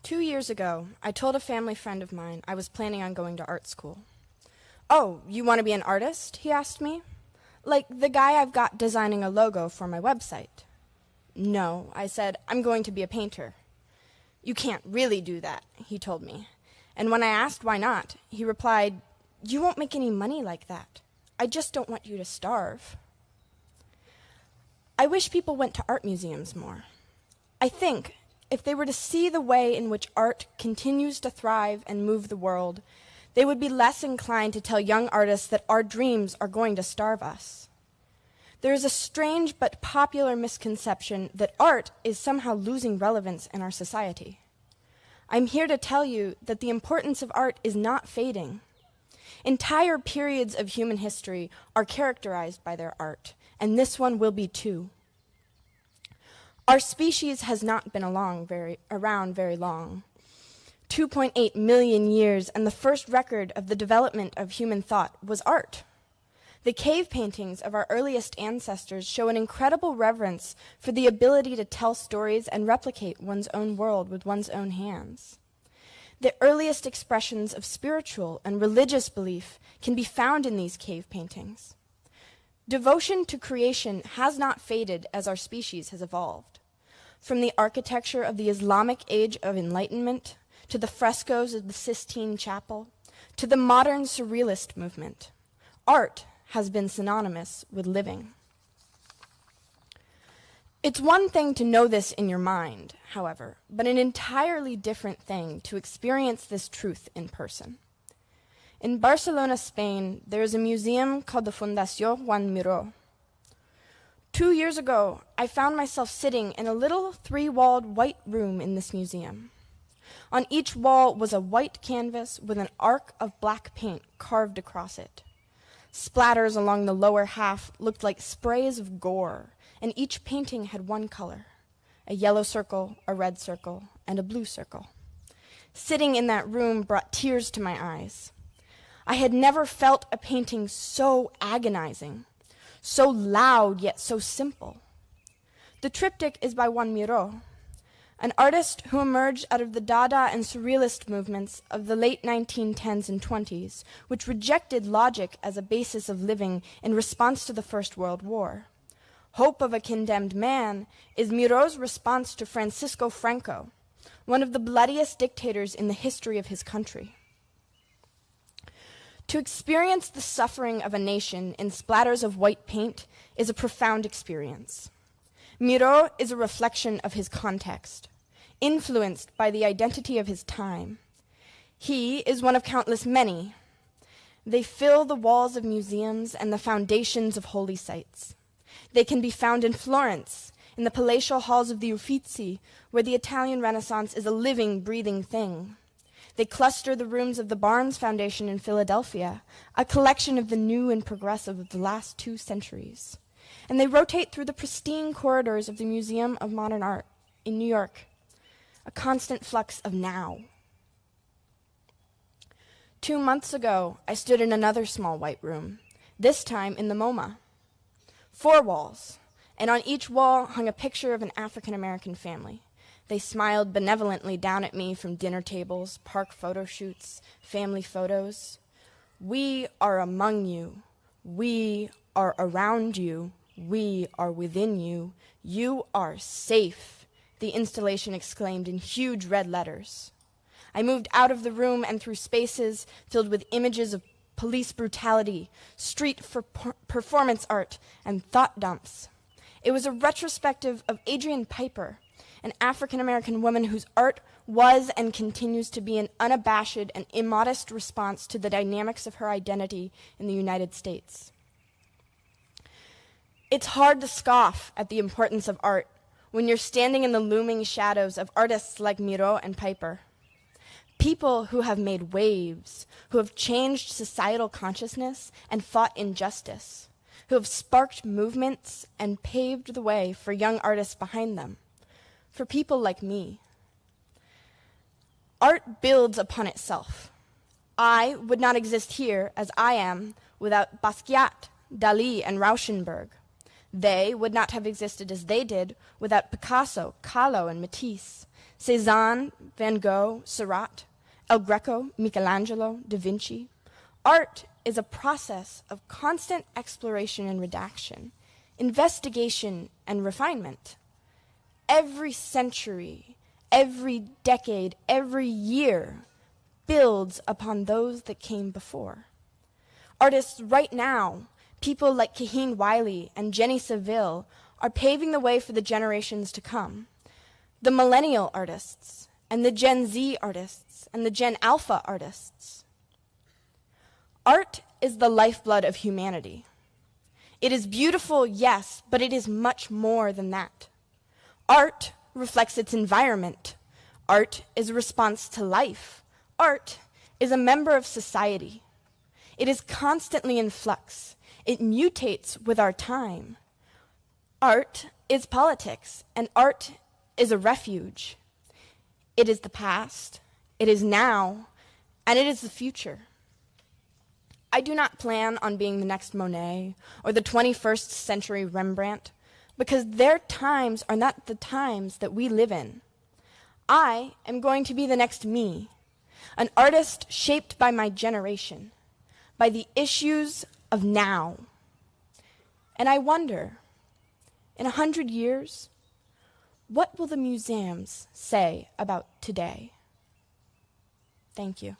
2 years ago, I told a family friend of mine I was planning on going to art school. "Oh, you want to be an artist?" he asked me. "Like the guy I've got designing a logo for my website." "No," I said, "I'm going to be a painter." "You can't really do that," he told me. And when I asked why not, he replied, "You won't make any money like that. I just don't want you to starve." I wish people went to art museums more. I think if they were to see the way in which art continues to thrive and move the world, they would be less inclined to tell young artists that our dreams are going to starve us. There is a strange but popular misconception that art is somehow losing relevance in our society. I'm here to tell you that the importance of art is not fading. Entire periods of human history are characterized by their art, and this one will be too. Our species has not been around very long. 2.8 million years, and the first record of the development of human thought was art. The cave paintings of our earliest ancestors show an incredible reverence for the ability to tell stories and replicate one's own world with one's own hands. The earliest expressions of spiritual and religious belief can be found in these cave paintings. Devotion to creation has not faded as our species has evolved. From the architecture of the Islamic Age of Enlightenment, to the frescoes of the Sistine Chapel, to the modern surrealist movement, art has been synonymous with living. It's one thing to know this in your mind, however, but an entirely different thing to experience this truth in person. In Barcelona, Spain, there is a museum called the Fundació Juan Miró. 2 years ago, I found myself sitting in a little 3-walled white room in this museum. On each wall was a white canvas with an arc of black paint carved across it. Splatters along the lower half looked like sprays of gore, and each painting had one color: a yellow circle, a red circle, and a blue circle. Sitting in that room brought tears to my eyes. I had never felt a painting so agonizing, so loud yet so simple. The triptych is by Juan Miró, an artist who emerged out of the Dada and Surrealist movements of the late 1910s and 20s, which rejected logic as a basis of living in response to the First World War. Hope of a Condemned Man is Miró's response to Francisco Franco, one of the bloodiest dictators in the history of his country. To experience the suffering of a nation in splatters of white paint is a profound experience. Miró is a reflection of his context, influenced by the identity of his time. He is one of countless many. They fill the walls of museums and the foundations of holy sites. They can be found in Florence, in the palatial halls of the Uffizi, where the Italian Renaissance is a living, breathing thing. They cluster the rooms of the Barnes Foundation in Philadelphia, a collection of the new and progressive of the last 2 centuries. And they rotate through the pristine corridors of the Museum of Modern Art in New York, a constant flux of now. 2 months ago, I stood in another small white room, this time in the MoMA. 4 walls, and on each wall hung a picture of an African-American family. They smiled benevolently down at me from dinner tables, park photo shoots, family photos. "We are among you. We are around you. We are within you. You are safe," the installation exclaimed in huge red letters. I moved out of the room and through spaces filled with images of police brutality, street performance art, and thought dumps. It was a retrospective of Adrienne Piper, an African-American woman whose art was and continues to be an unabashed and immodest response to the dynamics of her identity in the United States. It's hard to scoff at the importance of art when you're standing in the looming shadows of artists like Miró and Piper. People who have made waves, who have changed societal consciousness and fought injustice, who have sparked movements and paved the way for young artists behind them, for people like me. Art builds upon itself. I would not exist here as I am without Basquiat, Dalí, and Rauschenberg. They would not have existed as they did without Picasso, Kahlo, and Matisse, Cézanne, Van Gogh, Seurat, El Greco, Michelangelo, Da Vinci. Art is a process of constant exploration and redaction, investigation and refinement. Every century, every decade, every year builds upon those that came before. Artists right now, people like Kaheen Wiley and Jenny Saville, are paving the way for the generations to come. The millennial artists, and the Gen Z artists, and the Gen Alpha artists. Art is the lifeblood of humanity. It is beautiful, yes, but it is much more than that. Art reflects its environment. Art is a response to life. Art is a member of society. It is constantly in flux. It mutates with our time. Art is politics, and art is a refuge. It is the past, it is now, and it is the future. I do not plan on being the next Monet or the 21st century Rembrandt, because their times are not the times that we live in. I am going to be the next me, an artist shaped by my generation, by the issues of now. And I wonder, in 100 years, what will the museums say about today? Thank you.